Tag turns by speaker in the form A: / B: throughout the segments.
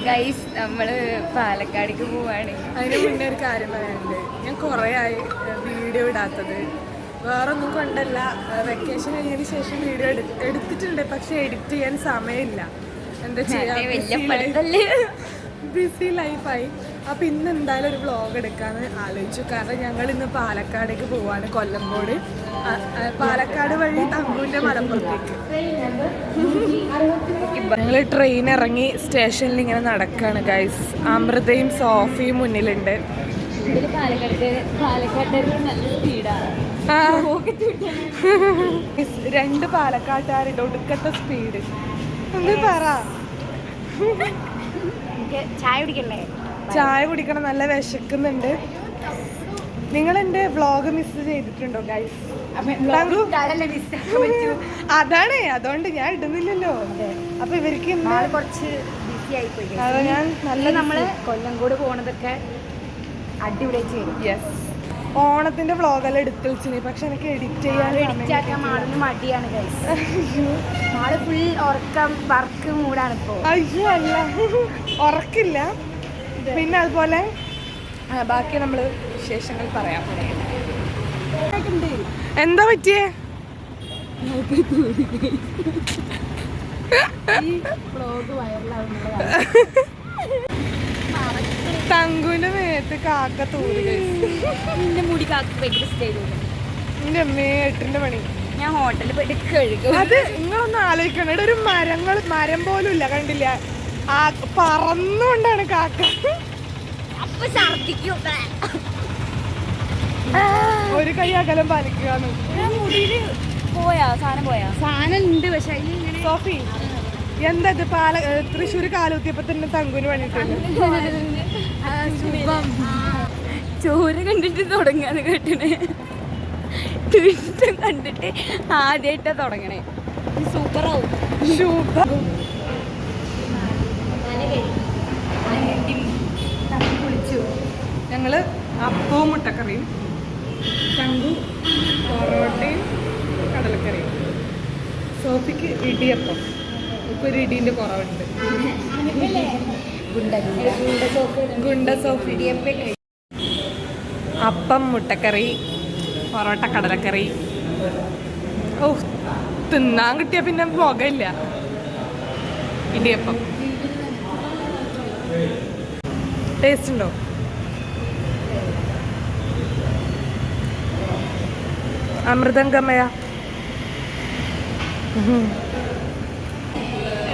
A: Guys നമ്മള് പാലക്കാടേക്ക് പോവാണ്.
B: അതിന് മുന്നേ ഒരു കാര്യം പറയാനുണ്ട്. ഞാൻ കുറേ ആയി വീഡിയോ ഇടാത്തത്. വേറൊന്നും കൊണ്ടല്ല, വെക്കേഷൻ കഴിഞ്ഞതിന് ശേഷം വീഡിയോ എടുത്തിട്ടുണ്ട്, പക്ഷെ എഡിറ്റ് ചെയ്യാൻ സമയമില്ല. എന്താ ചെയ്യാ, ബിസി ലൈഫായി. അപ്പം ഇന്ന് എന്തായാലും ഒരു വ്ളോഗ് എടുക്കാമെന്ന് ആലോചിച്ചു. കാരണം ഞങ്ങൾ ഇന്ന് പാലക്കാടേക്ക് പോവാണ്, കൊല്ലംകോട്. പാലക്കാട് വഴി തങ്കൂൻ്റെ മലപ്പുറത്തേക്ക്. ഞങ്ങൾ ട്രെയിൻ ഇറങ്ങി സ്റ്റേഷനിൽ ഇങ്ങനെ നടക്കുകയാണ് ഗൈസ്. അമൃതയും സോഫിയും മുന്നിലുണ്ട്. രണ്ട് പാലക്കാട്ടുകാരുടെ ഒടുക്കത്തെ സ്പീഡ്. എന്ത് പറ, ചായ കുടിക്കണം, നല്ല വിശക്കുന്നുണ്ട്. നിങ്ങൾ എൻ്റെ വ്ളോഗ് മിസ് ചെയ്തിട്ടുണ്ടോ ഗൈസ്? അതാണ്, അതുകൊണ്ട് ഞാൻ ഇടുന്നില്ലല്ലോ. അപ്പൊ ഇവർക്ക്
A: കുറച്ച് ബിസി ആയിപ്പോയി.
B: അത് ഞാൻ നല്ല
A: നമ്മള് കൊല്ലംകോട് പോണതൊക്കെ അടിപൊളിയായിട്ട് വരും.
B: യെസ്, ഓണത്തിന്റെ വ്ളോഗെല്ലാം എടുത്ത് വെച്ചിന്, പക്ഷെ എനിക്ക് എഡിറ്റ് ചെയ്യാൻ
A: മാളിന് മടിയാണ് ഗൈസ്. മാള് ഫുൾ ഉറക്കം വർക്ക് മൂടാണ് ഇപ്പോ.
B: അയ്യോ അല്ല, ഉറക്കില്ല. പിന്നെ അതുപോലെ ബാക്കി നമ്മള് വിശേഷങ്ങൾ പറയാം. എന്താ പറ്റിയേ? തങ്കുവിന്റെ മേത്ത് കാക്ക തൂറി.
A: നിന്റെ മുടി കാക്ക ഭയങ്കര സ്റ്റൈൽ.
B: എന്റെ അമ്മേ, 8ന്റെ പണി.
A: ഞാൻ ഹോട്ടലിൽ പോയിട്ട് കഴുകും.
B: അത് നിങ്ങളൊന്ന് ആലോചിക്കണം. ഇവിടെ ഒരു മരം പോലും ഇല്ല, കണ്ടില്ല? ആ പറന്നുകൊണ്ടാണ് കാക്ക.
A: അപ്പൊ ഛർദിക്കും.
B: ഒരു കൈ അകലം പാലിക്കുകയാണ്.
A: മുടിയില് സാധനം ഉണ്ട്, പക്ഷെ അതിന്
B: സോഫി എന്താ ഇത്? തൃശ്ശൂർ കാലൂത്തിയപ്പോ തന്നെ തങ്കുന് പണിയിട്ടുണ്ട്.
A: ചോറ് കണ്ടിട്ട് തുടങ്ങാന്ന് കേട്ടണേ. ട്വിസ്റ്റ് കണ്ടിട്ട് ആദ്യമായിട്ടാ തുടങ്ങണേ. സൂപ്പറാവും.
B: ഞങ്ങള് അപ്പവും മുട്ടക്കറിയും, തങ്കു പൊറോട്ടയും കടലക്കറിയും, സോഫിക്ക് ഇടിയപ്പം. ഇപ്പൊ ഒരു ഇടീന്റെ കുറവുണ്ട്. ഗുണ്ട സോഫി. അപ്പം, മുട്ടക്കറി, പൊറോട്ട, കടലക്കറി. ഓ, തിന്നാൻ കിട്ടിയ പിന്നെ മുഖമില്ല. ഇടിയപ്പം ടേസ്റ്റ് ഉണ്ടോ? അമൃതംഗമയ.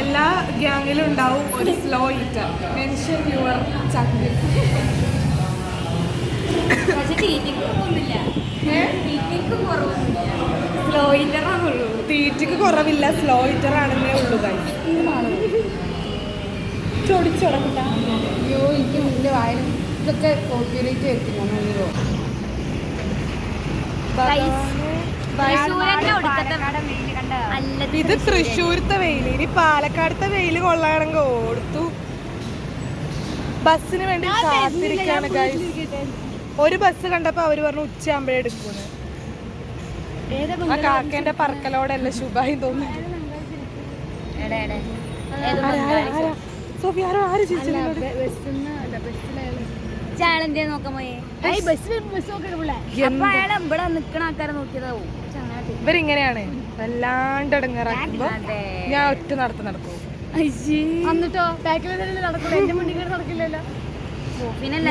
B: എല്ലാ ഗ്യാങ്ങിലും ഉണ്ടാവും ഒരു സ്ലോ ഈറ്റർ. മെൻഷൻ യുവർ ചാക്കിൽ.
A: സ്ലോ ഈറ്റർ ആണുള്ളൂ.
B: തീറ്റക്ക് കുറവില്ല, സ്ലോ ഈറ്റർ ആണെന്നേ ഉള്ളൂ. ചൊടിച്ചോടക്കില്ല.
A: അയ്യോ, എനിക്ക് മുന്നിൽ വായന ഇതൊക്കെ കോപ്പിറൈറ്റ് വെക്കുന്നു.
B: ഇത് തൃശ്ശൂരത്തെ വെയിൽ. ഇനി പാലക്കാടത്തെ വെയിൽ കൊള്ളാണെങ്കിൽ ഓടുത്തു. ബസ്സിന് വേണ്ടി കാത്തിരിക്കാണ് ഗൈസ്. ഒരു ബസ് കണ്ടപ്പോ അവര് പറഞ്ഞു ഉച്ചയാകുമ്പോഴേ എടുക്കുന്നു. ആ കാക്കേന്റെ പറക്കലോടല്ല ശുഭായി തോന്നുന്നു. സോഫി ആരോ ആര്
A: ചാളെന്തേ നോക്കാൻ പോയേ?
B: ഇവരിങ്ങനെയാണ് വല്ലാണ്ട് ഇടങ്ങാറാക്കുമ്പോ ഞാൻ ഒറ്റ നടക്കും.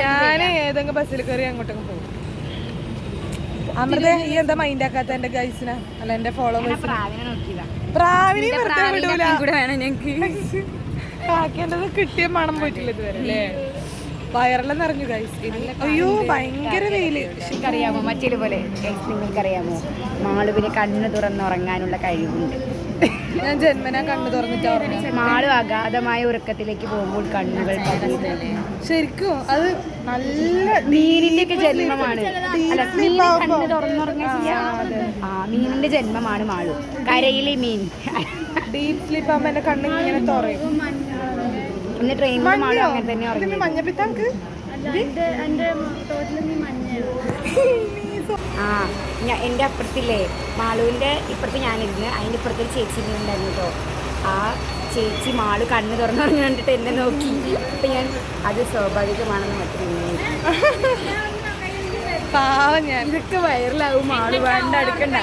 B: ഞാന് ഏതെങ്കിലും ബസ്സിൽ കയറി അങ്ങോട്ടൊക്കെ പോകും. അമൃത, ഈ എന്താ മൈൻഡ് ആക്കാത്ത എന്റെ ഗൈസിനാ? അല്ല എന്റെ ഫോളോവേഴ്സ്. പ്രാവിനെയും വെറുതെ വിടൂല. കാക്കേണ്ടത് കിട്ടിയ മണം പോയിട്ടില്ല ഇതുവരെ അല്ലേ? വയറെല്ലാം നിറഞ്ഞു ഗൈസ്. അയ്യോ, ഭയങ്കര വെയില്.
A: അറിയാമോ മറ്റേ പോലെ നിങ്ങൾക്കറിയാമോ, മാളുവിന് കണ്ണ് തുറന്നുറങ്ങാനുള്ള കഴിവുണ്ട്.
B: ഞാൻ ജന്മനാ കണ്ണു തുറന്നിട്ട്
A: മാളു അഗാധമായ ഉറക്കത്തിലേക്ക് പോകുമ്പോൾ കണ്ണുകൾ
B: ശരിക്കും അത് നല്ല
A: മീനിന്റെ ഒക്കെ ജന്മമാണ്. അല്ല, കണ്ണ് തുറന്നുറങ്ങാൻ മീനിന്റെ ജന്മമാണ് മാളു. കരയിലെ മീൻ
B: ഡീപ് സ്ലീപ്പ് ആകുമ്പോ എന്റെ കണ്ണ് ഇങ്ങനെ തുറയും.
A: ഇന്ന് ട്രെയിനിൽ മാളു അങ്ങനെ തന്നെ ഉറങ്ങി.
B: മഞ്ഞപ്പിത്താക്ക്
A: എൻ്റെ അപ്പുറത്തില്ലേ, മാളുവിൻ്റെ ഇപ്പുറത്ത് ഞാനിരുന്ന്, അതിൻ്റെ ഇപ്പുറത്തൊരു ചേച്ചി ഉണ്ടായിരുന്നു കേട്ടോ. ആ ചേച്ചി മാള് കണ്ണ് തുറന്നു കണ്ടിട്ട് എന്നെ നോക്കി. അപ്പം ഞാൻ അത് സ്വാഭാവികമാണെന്ന് മാത്രമേ.
B: പാവം ഞാൻ.
A: ഇതൊക്കെ വൈറലാവും. മാള് വേണ്ട അടുക്കണ്ട.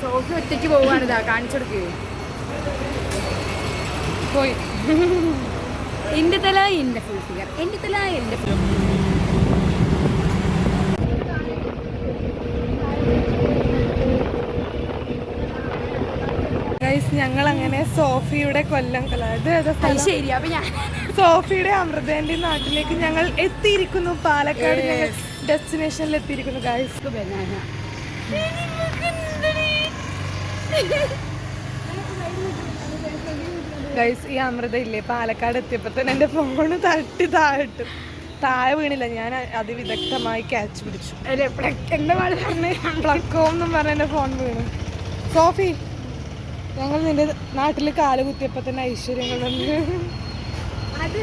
A: സോഫി ഒറ്റയ്ക്ക് പോവാണിതാ, കാണിച്ചെടുക്ക്.
B: പോയി.
A: എൻ്റെ തല എൻ്റെ ഫുൾ ഫിഗർ, എൻ്റെ തല എൻ്റെ ഫുൾ.
B: ഞങ്ങൾ അങ്ങനെ സോഫിയുടെ കൊല്ലം
A: ശരി. അപ്പൊ ഞാൻ
B: സോഫിയുടെ അമൃതേന്റെ നാട്ടിലേക്ക് ഞങ്ങൾ എത്തിയിരിക്കുന്നു. പാലക്കാട് ഞങ്ങൾ ഡെസ്റ്റിനേഷനിൽ എത്തിയിരിക്കുന്നു ഗൈസ്. ഗൈസ് ഈ അമൃത ഇല്ലേ, പാലക്കാട് എത്തിയപ്പോ തന്നെ എന്റെ ഫോണ് തട്ടി താഴെ വീണില്ല. ഞാൻ അതിവിദഗ്ധമായി ക്യാച്ച് പിടിച്ചു. പ്ലക്കോന്നും പറഞ്ഞ എന്റെ ഫോൺ വീണു. സോഫി, ഞങ്ങൾ നിന്റെ നാട്ടിൽ കാല് കുത്തിയപ്പോ തന്നെ ഐശ്വര്യങ്ങൾ
A: അത്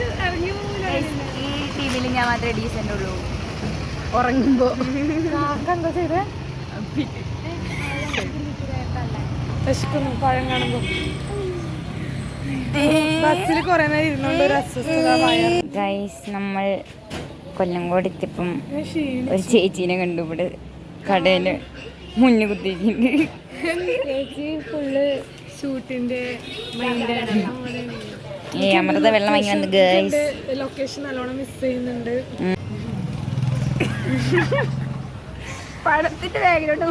A: ഈ ടീമിൽ ഞാൻ മാത്രമേ ഡീസൻ്റ് ഉള്ളൂ. ഉറങ്ങുമ്പോ
B: എന്താ ചെയ്തേ? വിശക്കുന്നു പഴം കാണുമ്പോ. ബസ്സിൽ കുറെ നേരം ഇരുന്നോണ്ട് ഒരു അസ്വസ്ഥത.
C: ഗൈസ്, നമ്മൾ കൊല്ലങ്കോട് എത്തിയപ്പം ഒരു ചേച്ചീനെ കണ്ടു. ഇവിടെ കടയില് മുന്നു കുത്തിയിട്ടുണ്ട്.
B: ചേച്ചി ഫുള്ള് ഷൂട്ടിന്റെ
C: അമൃത വെള്ളം വാങ്ങി വന്നു ഗൈസ്.
B: ലൊക്കേഷൻ നല്ലോണം മിസ് ചെയ്യുന്നുണ്ട്.
A: പടത്തിന്റെ ബാഗിലോട്ട്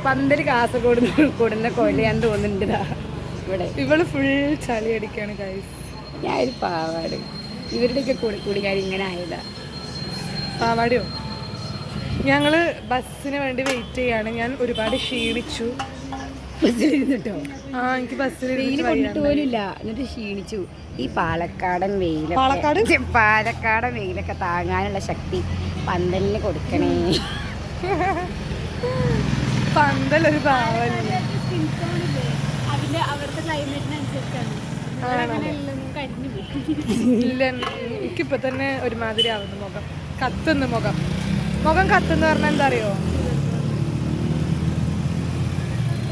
A: പന്തല് കാസർഗോഡ് കൂടുന്ന കൊല്ലയാന്ന് തോന്നുന്നുണ്ട്. ഇവിടെ
B: ഇവള് ഫുൾ ചളി അടിക്കാണ് ഗൈസ്.
A: ഞാനൊരു പാവാട്. ഇവരുടെയൊക്കെ കൂടി ഞാൻ ഇങ്ങനെ ആയതാ.
B: പാവാടിയോ? ഞങ്ങള് ബസ്സിന് വേണ്ടി വെയിറ്റ് ചെയ്യാണ്. ഞാൻ ഒരുപാട് ക്ഷീണിച്ചു.
A: ബസ്സിലിരുന്നിട്ടോ?
B: എനിക്ക് ബസ്സിൽ
A: കൊണ്ടിട്ട് പോലില്ല, എന്നിട്ട് ക്ഷീണിച്ചു. ഈ പാലക്കാടൻ വെയിലൊക്കെ താങ്ങാനുള്ള ശക്തി പന്തലിന് കൊടുക്കണേ.
B: പന്തലൊരു പാവല്ല.
A: അവിടുത്തെ ക്ലൈമറ്റിനനുസരിച്ചാണ്.
B: ഇല്ല, എനിക്കിപ്പോ തന്നെ ഒരുമാതിരി ആവുന്നു. മുഖം കത്തുന്ന പറഞ്ഞാൽ എന്താ അറിയോ?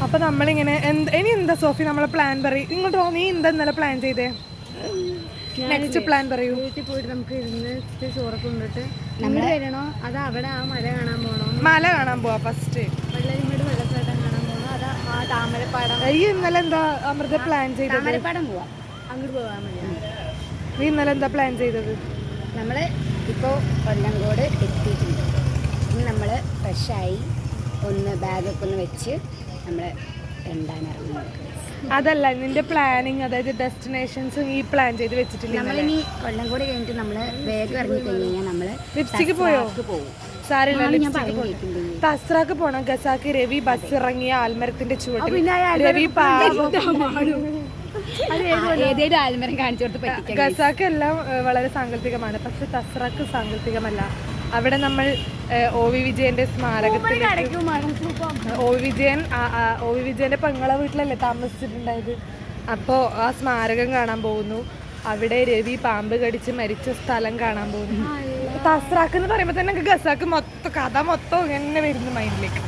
B: അപ്പൊ നമ്മളിങ്ങനെ ഇനി എന്താ സോഫി നമ്മളെ പ്ലാൻ പറയും. ഇങ്ങോട്ട് പോ. നീ എന്താ ഇന്നലെ പ്ലാൻ ചെയ്തേ? നെക്സ്റ്റ് പ്ലാൻ പറയൂ.
A: വീട്ടിൽ പോയിട്ട് നമുക്ക് ഇരുന്ന് ചോറൊക്കെ കൊണ്ടിട്ട് നമ്മൾ വരണോ അത് അവിടെ ആ മല കാണാൻ പോകണോ?
B: മല കാണാൻ പോവാ ഫസ്റ്റ്.
A: വെള്ളരിമേട് വെള്ളച്ചാട്ടം കാണാൻ പോകണോ അതാ ആ താമരപ്പാടം?
B: ഈ ഇന്നലെ എന്താ അമൃത പ്ലാൻ ചെയ്തത്?
A: താമരപ്പാടം പോവാം, അങ്ങോട്ട് പോകാൻ മതി.
B: നീ ഇന്നലെ എന്താ പ്ലാൻ ചെയ്തത്?
A: നമ്മള് ഇപ്പോൾ കൊല്ലങ്കോട് എത്തിയിട്ടുണ്ട്. ഇനി നമ്മൾ ഫ്രഷായി ഒന്ന് ബാഗൊക്കെ ഒന്ന് വെച്ച് നമ്മൾ രണ്ടാനിറങ്ങും.
B: അതല്ല നിന്റെ പ്ലാനിങ്, അതായത് ഡെസ്റ്റിനേഷൻസ് ഈ പ്ലാൻ ചെയ്ത് വെച്ചിട്ടില്ല.
A: നമ്മളിനി കൊല്ലങ്കോട് കഴിഞ്ഞിട്ട് നമ്മള് വേഗം ഇറങ്ങി കഴിഞ്ഞാൽ നമ്മള്
B: ലിപ്സ്റ്റിക്ക് പോകും.
A: സാറില്ല,
B: തസ്രാക്ക് പോണം. ഗസാക്ക് രവി ബസ് ഇറങ്ങിയ ആൽമരത്തിന്റെ ചുവട്ടിൽ രവി
A: ഏതേലും ആൽമരം കാണിച്ചു കൊടുത്ത് പറ്റിക്കാം.
B: ഗസാക്ക് എല്ലാം വളരെ സാങ്കല്പികമാണ്, പക്ഷെ തസ്രാക്ക് സാങ്കല്പികമല്ല. അവിടെ നമ്മൾ ഒ വി വിജയന്റെ സ്മാരകത്തിൽ ഒ വി വിജയന്റെ പെങ്ങളെ വീട്ടിലല്ലേ താമസിച്ചിട്ടുണ്ടായത്. അപ്പോൾ ആ സ്മാരകം കാണാൻ പോകുന്നു. അവിടെ രവി പാമ്പ് കടിച്ച് മരിച്ച സ്ഥലം കാണാൻ പോകുന്നു. തസ്രാക്ക് എന്ന് പറയുമ്പോൾ തന്നെ ഗസാക്ക് കഥ മൊത്തം ഇങ്ങനെ വരുന്നു മൈൻഡിലേക്ക്.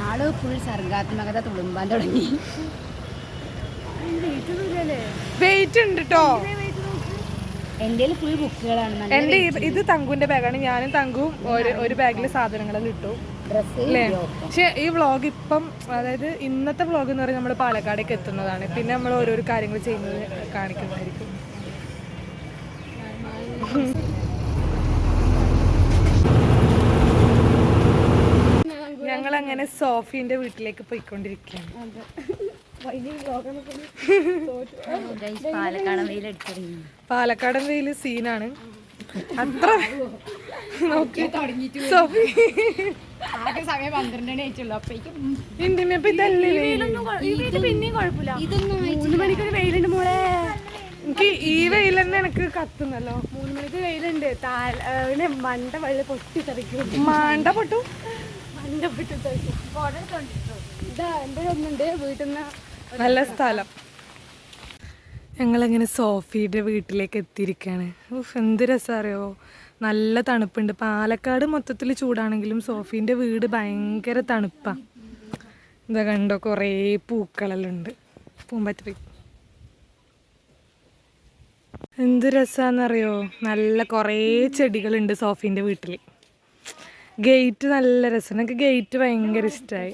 A: ആള് ഫുൾ സർഗാത്മകത തുളുമ്പാൻ തുടങ്ങി.
B: വെയിറ്റ് ഉണ്ട് കേട്ടോ.
A: എൻ്റെ ഫുൾ ബുക്കുകളാണ്.
B: എൻ്റെ ഇത് തങ്കുവിന്റെ ബാഗാണ്. ഞാനും തങ്കുവും ഒരു ബാഗിൽ സാധനങ്ങളെല്ലാം ഇട്ടു അല്ലേ. പക്ഷെ ഈ വ്ളോഗ് ഇപ്പം, അതായത് ഇന്നത്തെ വ്ളോഗ് എന്ന് പറയുന്നത് നമ്മൾ പാലക്കാടേക്ക് എത്തുന്നതാണ്. പിന്നെ നമ്മൾ ഓരോരോ കാര്യങ്ങൾ ചെയ്യുന്നത് കാണിക്കുന്നതായിരിക്കും. ഞങ്ങളങ്ങനെ സോഫിന്റെ വീട്ടിലേക്ക് പോയിക്കൊണ്ടിരിക്കുകയാണ്. പാലക്കാടൻ വെയിൽ സീനാണ്. അത്ര സോഫി
A: സമയം 12 ആയിട്ടുള്ളൂ.
B: പിന്നെയും കുഴപ്പമില്ല. 3 മണിക്കൊരു വെയിലുണ്ട് മോളെ. എനിക്ക് ഈ വെയിൽ തന്നെ എനിക്ക് കത്തുന്നല്ലോ. 3 മണിക്ക് വെയിലുണ്ട്. മണ്ട വെള്ളം പൊട്ടിത്തെറിക്കും. മണ്ട പൊട്ടു ഇതാ എൻ്റെ ഒന്നുണ്ട് വീട്ടിൽ നിന്ന്. നല്ല സ്ഥലം. ഞങ്ങളങ്ങനെ സോഫിയുടെ വീട്ടിലേക്ക് എത്തിയിരിക്കുകയാണ്. എന്ത് രസമറിയോ, നല്ല തണുപ്പുണ്ട്. പാലക്കാട് മൊത്തത്തിൽ ചൂടാണെങ്കിലും സോഫീൻ്റെ വീട് ഭയങ്കര തണുപ്പാണ്. ഇതാ കണ്ടോ, കുറേ പൂക്കളെല്ലാം ഉണ്ട്. പൂമ്പറ്റ എന്ത് രസമാണെന്നറിയോ, നല്ല കുറേ ചെടികളുണ്ട് സോഫീൻ്റെ വീട്ടിൽ. ഗേറ്റ് നല്ല രസമാണ്, എനിക്ക് ഗേറ്റ് ഭയങ്കര ഇഷ്ടമായി.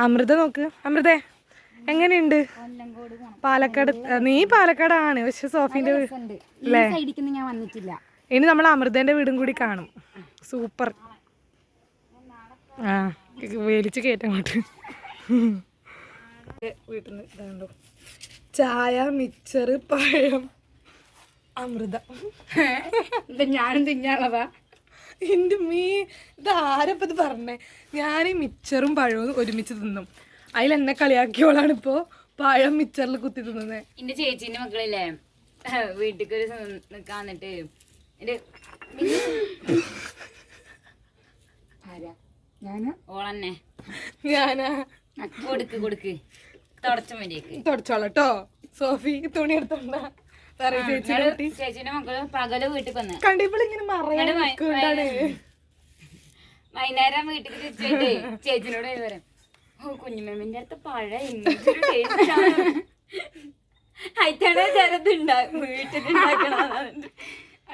B: അമൃത നോക്ക്, അമൃതേ എങ്ങനെയുണ്ട് പാലക്കാട്? നീ പാലക്കാടാണ്, പക്ഷെ സോഫീൻ്റെ അല്ലേ? ഇനി നമ്മൾ അമൃതേൻ്റെ വീടും കൂടി കാണും. സൂപ്പർ. ആ വലിച്ച് കയറ്റങ്ങോട്ട്. വീട്ടിൽ നിന്ന് ഇതാണ്ടോ ചായ, മിച്ചറ്, പഴം, അമൃത.
A: ഞാനും തിന്നാളതാ.
B: എൻ്റെ ഇതാരപ്പം ഇത് പറഞ്ഞേ? ഞാൻ ഈ മിച്ചറും പഴവും ഒരുമിച്ച് തിന്നും. അതിലെന്നെ കളിയാക്കിയോളാണ് ഇപ്പോൾ പഴം മിച്ചറിൽ കുത്തി തിന്നുന്നത്.
C: എന്റെ ചേച്ചീന്റെ മക്കളില്ലേ വീട്ടിൽ ഒരു നിക്കാന്നിട്ട് ഓളന്നെ
B: ഞാനാ
C: കൊടുക്ക് തുടച്ച മതിയേക്ക്
B: തുടച്ചോളട്ടോ. സോഫി തുണി എടുത്തോണ്ടാ
C: ചേച്ചിന്റെ മക്കള് പകല് വീട്ടിൽ വന്ന്
B: കണ്ടിപ്പോളിങ്ങനെ മറയാണ്ടാണ്.
C: വൈകുന്നേരം വീട്ടിൽ തിരിച്ചിട്ട് ചേച്ചിനോട് പറയാം, ഓ കുഞ്ഞുമ്മേമിന്റെ അടുത്ത് പഴം അയച്ചാണ് ചെറുതുണ്ടാവും വീട്ടിലുണ്ടാക്കണ.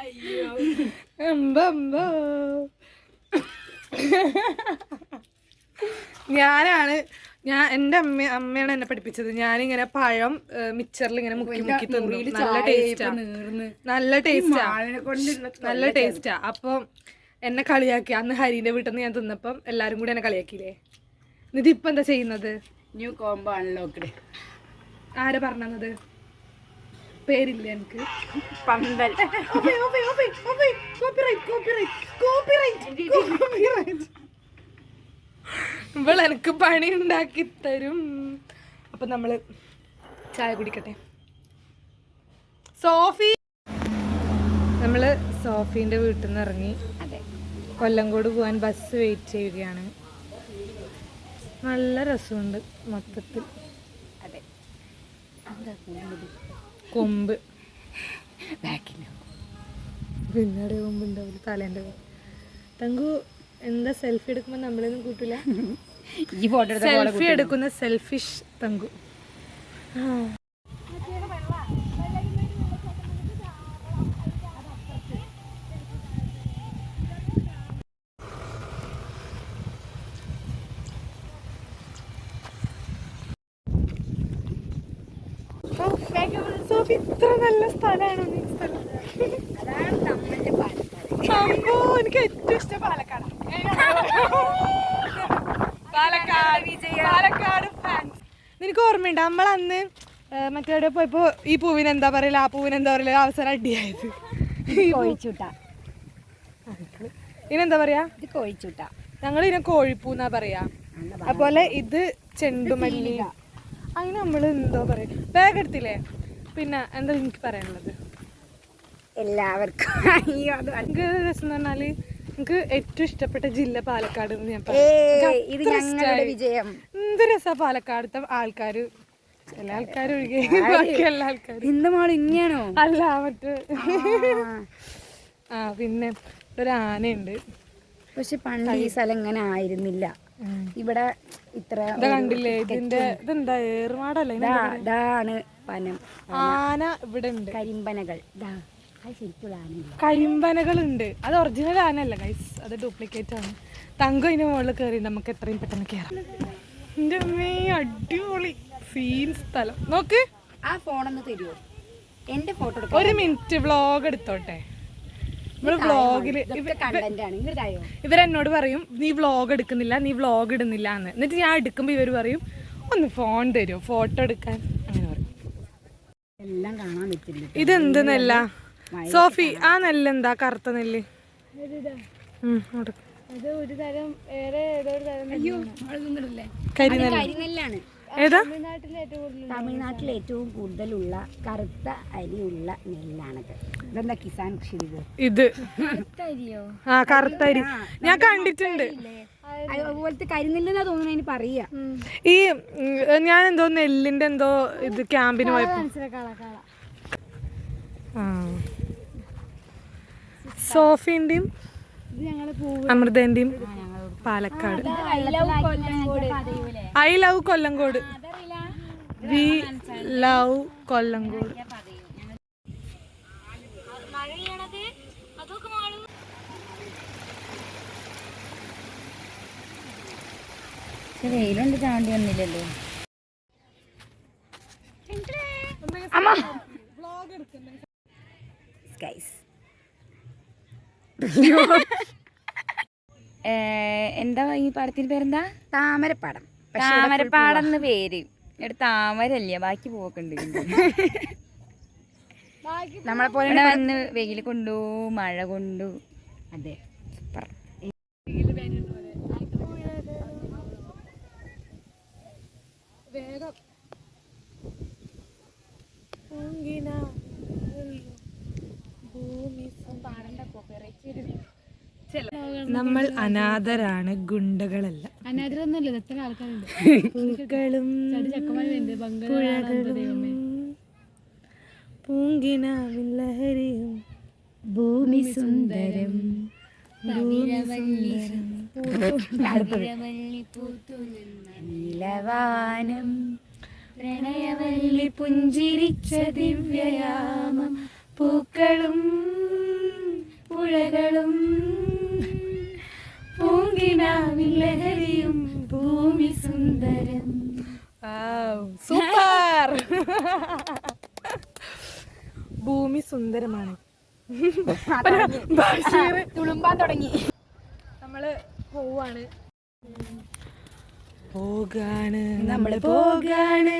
B: അയ്യോ എൻ്റെ അമ്മയാണ് എന്നെ പഠിപ്പിച്ചത്. ഞാനിങ്ങനെ പഴം മിച്ചറിൽ ഇങ്ങനെ മുക്കി മുക്കി തിന്നു. നല്ല ടേസ്റ്റാ, നല്ല ടേസ്റ്റാ. അപ്പം എന്നെ കളിയാക്കി. അന്ന് ഹരിന്റെ വീട്ടിൽ നിന്ന് ഞാൻ തിന്നപ്പം എല്ലാരും കൂടി എന്നെ കളിയാക്കിയില്ലേ. ഇതിപ്പോ എന്താ ചെയ്യുന്നത്?
C: New combo unlocked.
B: ആരാ പറഞ്ഞത്? പേരില്ല എനിക്ക്.
C: പന്തൽ
B: ഇപ്പോൾ എനിക്ക് പണി ഉണ്ടാക്കി തരും. അപ്പം നമ്മൾ ചായ കുടിക്കട്ടെ. സോഫി, നമ്മൾ സോഫീൻ്റെ വീട്ടിൽ നിന്ന് ഇറങ്ങി കൊല്ലങ്കോട് പോകാൻ ബസ് വെയിറ്റ് ചെയ്യുകയാണ്. നല്ല രസമുണ്ട് മൊത്തത്തിൽ. കൊമ്പ് പിന്നീട് കൊമ്പുണ്ടാവില്ല തലേൻ്റെ. തങ്കു എന്താ സെൽഫി എടുക്കുമ്പോൾ നമ്മളൊന്നും കൂട്ടില്ല. സെൽഫി എടുക്കുന്ന സെൽഫിഷ് തങ്കു. സോഫി, ഇത്ര നല്ല സ്ഥലമാണോ ഈ സ്ഥലം? എനിക്ക് ഏറ്റവും ഇഷ്ടം പാലക്കാട്. പാലക്കാട് ഫാൻസ്. നിനക്ക് ഓർമ്മയുണ്ട് നമ്മളന്ന് മറ്റേ പോയപ്പോ ഈ പൂവിന് എന്താ പറയല, ആ പൂവിന് എന്താ പറയല, അവസാനം അടിയായത് ഇതിനെന്താ പറയാ? ഞങ്ങൾ ഇതിനെ കോഴിപ്പൂന്നാ പറയാ. അതുപോലെ ഇത് ചെണ്ടുമല്ലി. അതിന് നമ്മള് എന്തോ പറയാ. ബാഗ് എടുത്തില്ലേ? പിന്നെ എന്താ എനിക്ക് പറയാനുള്ളത്?
A: എല്ലാവർക്കും
B: എനിക്ക് രസം എന്ന് പറഞ്ഞാല് എനിക്ക് ഏറ്റവും ഇഷ്ടപ്പെട്ട ജില്ല പാലക്കാട് എന്ന് ഞാൻ
A: വിജയം.
B: എന്ത് രസാ പാലക്കാടത്തെ ആൾക്കാര്. ചില ആൾക്കാർ ഒഴികെ ബാക്കി എല്ലാ ആൾക്കാരും.
A: ഇങ്ങനെയാണോ?
B: അല്ല മറ്റേ ആ പിന്നെ ഒരു ആനയുണ്ട്.
A: പക്ഷെ പണ്ട് ഈ സ്ഥലം ഇങ്ങനെ ആയിരുന്നില്ല. ഇവിടെ ഇത്ര
B: കണ്ടില്ലേ? ഇതെന്താ ഏറുമാടല്ലേ?
A: ഇതാണ് പനം.
B: ആന ഇവിടെ ഉണ്ട്.
A: കരിമ്പനകൾ.
B: കരിമ്പനകളുണ്ട്. അത് ഒറിജിനൽ ആനയല്ല ഗൈസ്, അത് ഡ്യൂപ്ലിക്കേറ്റ് ആണ്. തങ്കം ഇതിന്റെ മുകളിൽ കയറി നമുക്ക് എത്രയും പെട്ടെന്ന് കയറാം. എന്റെ അമ്മേ, അടിപൊളി സീൻ സ്ഥലം. നോക്ക്,
A: ആ ഫോണൊന്ന് തരുമോ? എന്റെ ഫോട്ടോ
B: ഒരു മിനിറ്റ് വ്ളോഗ് എടുത്തോട്ടെ. നമ്മള് വ്ളോഗില് ഇവരെന്നോട് പറയും നീ വ്ളോഗ് എടുക്കുന്നില്ല, നീ വ്ളോഗ് ഇടുന്നില്ല എന്ന്. എന്നിട്ട് ഞാൻ എടുക്കുമ്പോ ഇവര് പറയും ഒന്ന് ഫോൺ തരുമോ ഫോട്ടോ എടുക്കാൻ, അങ്ങനെ പറയും.
A: എല്ലാം കാണാൻ പറ്റില്ല.
B: ഇതെന്ത് നെല്ല സോഫി? ആ നെല്ലെന്താ കറുത്ത നെല്ല്?
A: കരിനെല്ലാണ്.
B: ഏതാ?
A: തമിഴ്നാട്ടിൽ ഏറ്റവും കൂടുതലുള്ള കറുത്ത അരിയുള്ള നെല്ലാണത്. ഇതെന്താ കിസാൻ കൃഷി? ഇത്
B: ആ കറുത്ത അരി ഞാൻ കണ്ടിട്ടുണ്ട്.
A: അതുപോലത്തെ കരിനെല്ലെന്നാ തോന്നുന്നു അതിന് പറയാ.
B: ഈ ഞാൻ എന്തോ നെല്ലിന്റെ എന്തോ ഇത് ക്യാമ്പിന് പോയപ്പോ സോഫിന്റെയും അമൃതന്റെയും Palakkad. I love Kollengode. We love Kollengode.
C: വെയിലുണ്ട് ചാണ്ടി വന്നില്ലല്ലോ. എന്താ ഈ പാടത്തിന്റെ പേരെന്താ?
A: താമരപ്പാടം.
C: താമരപ്പാടം എന്ന് പേര്. ഇവിടെ താമരല്ലേ, ബാക്കി പോക്കുണ്ട്.
A: നമ്മളെ പോലെ
C: ഇവിടെ വന്ന് വെയിൽ കൊണ്ടു, മഴ കൊണ്ടു. അതെ,
B: നമ്മൾ അനാഥരാണ്, ഗുണ്ടകളല്ല.
D: അനാഥരൊന്നുമില്ല, എത്ര ആൾക്കാരുണ്ട്.
B: പൂക്കളും പുഴകളും പൂങ്കിനാവിൻ ലഹരിയും
C: ഭൂമി സുന്ദരം, നീലവാനം, പ്രണയവല്ലി പുഞ്ചിരിച്ച ദിവ്യയാമം, പൂക്കളും പുഴകളും പൂങ്കിനാവിൻ ലഹരിയും ഭൂമി സുന്ദരം.
B: സൂപ്പർ. ഭൂമി സുന്ദരമാണ്.
A: തുളുമ്പാൻ തുടങ്ങി.
B: നമ്മള് പോവാണ്, നമ്മള് പോകാണ്,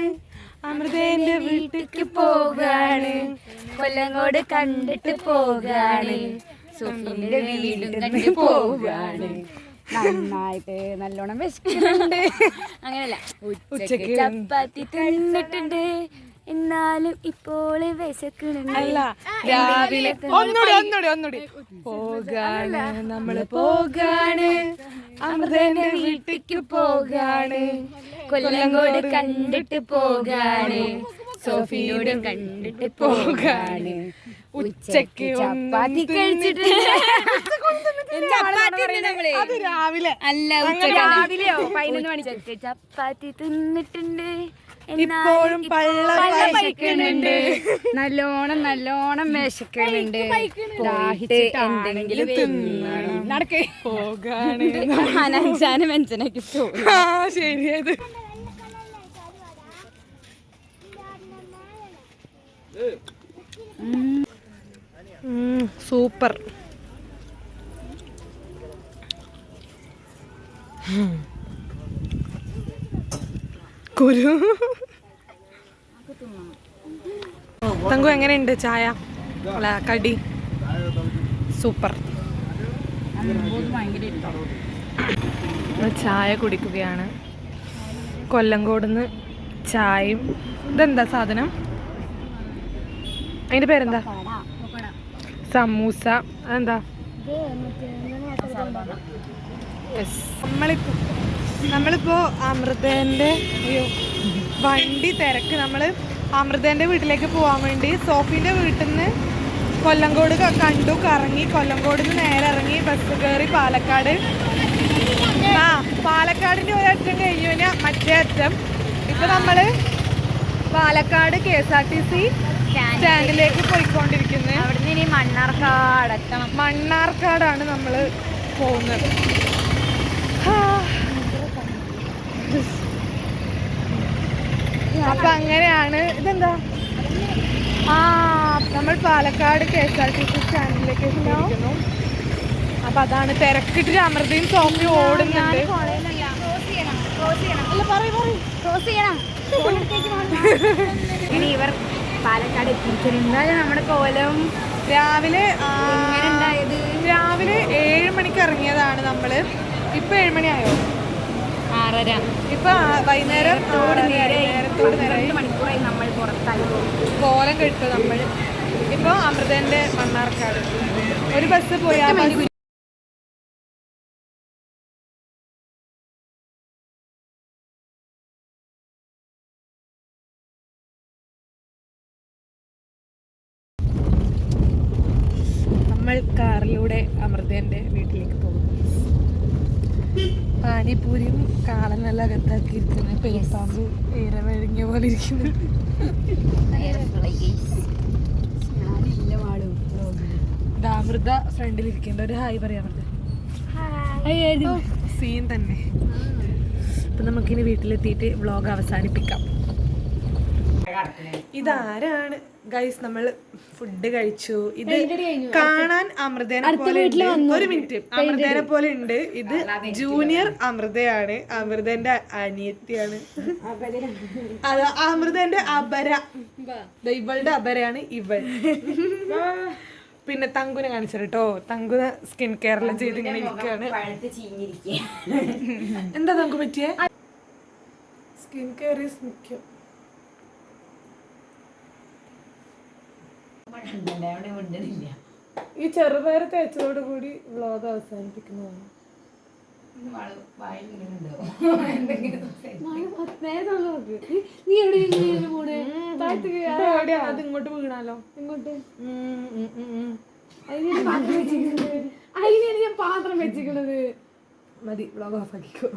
B: അമൃതേന്റെ വീട്ടിക്ക് പോകാണ്,
C: കൊല്ലങ്കോട് കണ്ടിട്ട് പോകാണ്, സോഫിന്റെ വീടും കണ്ടിട്ട് പോകാണ്.
A: നന്നായിട്ട് നല്ലോണം വിശക്കുന്നുണ്ട്.
C: അങ്ങനല്ല, ഉച്ചക്ക് ചപ്പാത്തി തിന്നിട്ടുണ്ട്, എന്നാലും ഇപ്പോൾ വിശക്കുന്നുണ്ട്.
B: അല്ല, രാവിലെ ഒന്നുകൂടി പോകാണ്, നമ്മള് പോകാണ്, അമൃതേന്റെ വീട്ടിക്ക് പോകാണ്,
C: കൊല്ലങ്കോട് കണ്ടിട്ട് പോകാണ്, സോഫിയോടും കണ്ടിട്ട് പോകാണ്.
B: ഉച്ചക്ക്
C: ചപ്പാത്തി കഴിച്ചിട്ട്
B: അത് രാവിലെ
C: അല്ല,
A: രാവിലെയോ 11 മണിക്ക്
C: ഉച്ചക്ക് ചപ്പാത്തി തിന്നിട്ടുണ്ട്,
B: ഇപ്പോഴും
C: വിശക്കുന്നുണ്ട്,
A: നല്ലോണം വിശക്കുന്നുണ്ട്.
C: എന്തെങ്കിലും തിന്നണം.
A: നടക്കേ
B: പോകാണ്.
C: അനഞ്ചാന് മെഞ്ചനൊക്കെ
B: ശരിയത്. സൂപ്പർ. കുരു തങ്കു എങ്ങനെയുണ്ട് ചായ? അല്ല, കടി സൂപ്പർ. ചായ കുടിക്കുകയാണ് കൊല്ലങ്കോടുന്ന്. ചായയും ഇതെന്താ സാധനം? അതിന്റെ പേരെന്താ? സമൂസ. അതെന്താ? നമ്മളിപ്പോ അമൃതേന്റെ വണ്ടി തിരക്ക്. നമ്മള് അമൃതേന്റെ വീട്ടിലേക്ക് പോകാൻ വേണ്ടി സോഫിന്റെ വീട്ടിൽ നിന്ന് കൊല്ലങ്കോട് കണ്ടു, കറങ്ങി, കൊല്ലങ്കോട് നിന്ന് നേരെ ഇറങ്ങി ബസ് കയറി പാലക്കാട്. പാലക്കാടിന്റെ ഒരറ്റം കഴിഞ്ഞു കഴിഞ്ഞാൽ മറ്റേ അറ്റം. ഇപ്പൊ നമ്മള് പാലക്കാട് KSRTC സ്റ്റാൻഡിലേക്ക് പോയിക്കൊണ്ടിരിക്കുന്നത്.
C: അവിടുന്ന് ഇനി മണ്ണാർക്കാടെത്തണം.
B: മണ്ണാർക്കാടാണ് നമ്മള് പോകുന്നത്. അപ്പൊ അങ്ങനെയാണ്. ഇതെന്താ? നമ്മൾ പാലക്കാട് KSRTC സ്റ്റാൻഡിലേക്ക് എത്തിയിരിക്കുന്നു. അപ്പൊ അതാണ് തിരക്കിട്ട് അമൃതയും സോഫിയും ഓടുന്നുണ്ട്.
A: ഇനി ഇവർ പാലക്കാട് എത്തിച്ചിരുന്നാലും നമ്മുടെ കോലം
B: രാവിലെ
A: ഉണ്ടായത്.
B: രാവിലെ 7 മണിക്ക് ഇറങ്ങിയതാണ് നമ്മള്. ഇപ്പൊ 7 മണിയായോ?
C: 6:30.
B: ഇപ്പൊ വൈകുന്നേരം നേരത്തോട് നേരം
A: മണിക്കൂറായി നമ്മൾ പുറത്തായി.
B: കോലം കെട്ടു നമ്മൾ. ഇപ്പൊ അമൃതന്റെ മണ്ണാർക്കാട് ഒരു ബസ് പോയാൽ നമ്മൾ നമ്മൾ കാറിലൂടെ അമൃതേൻ്റെ വീട്ടിലേക്ക് പോകും. പാനിപൂരിയും കാളനെല്ലാം അകത്താക്കിയിരിക്കുന്നു. പേപ്പാമ്പ് ഇരവഴിഞ്ഞ പോലെ ഇരിക്കുന്നു. അമൃത ഫ്രണ്ടിലിരിക്കേണ്ട ഒരു ഹായ് പറയാൻ സീൻ തന്നെ. അപ്പൊ നമുക്കിനി വീട്ടിലെത്തിയിട്ട് വ്ളോഗ് അവസാനിപ്പിക്കാം. ഇതാരാണ് ഗൈസ്? നമ്മൾ ഫുഡ് കഴിച്ചു. ഇത് കാണാൻ അമൃതേനെ പോലെ ഒരു മിനിറ്റ് അമൃതേനെ പോലെ ഉണ്ട്. ഇത് ജൂനിയർ അമൃതയാണ്. അമൃതന്റെ അനിയത്തിയാണ്. അത് അമൃതന്റെ അപര. ഇവളുടെ അപരയാണ് ഇവൾ. പിന്നെ തങ്കുനെ കാണിച്ചു കേട്ടോ. തങ്കുന സ്കിൻ കെയർ എല്ലാം ചെയ്ത് ഇങ്ങനെ ഇരിക്കുകയാണ്. എന്താ തങ്കു പറ്റിയേ? സ്കിൻ കെയർ ഈസ് മുഖ്യം. ഈ ചെറുപയർ തേച്ചതോട് കൂടി വ്ളോഗ് അവസാനിപ്പിക്കുന്നതാണ്. അത് ഇങ്ങോട്ട് വീണാലോ? ഇങ്ങോട്ട് അതിന് ഞാൻ പാത്രം വെച്ചിരിക്കണത്. മതി, വ്ളോഗ് ഓഫ് ആക്കിക്കോ.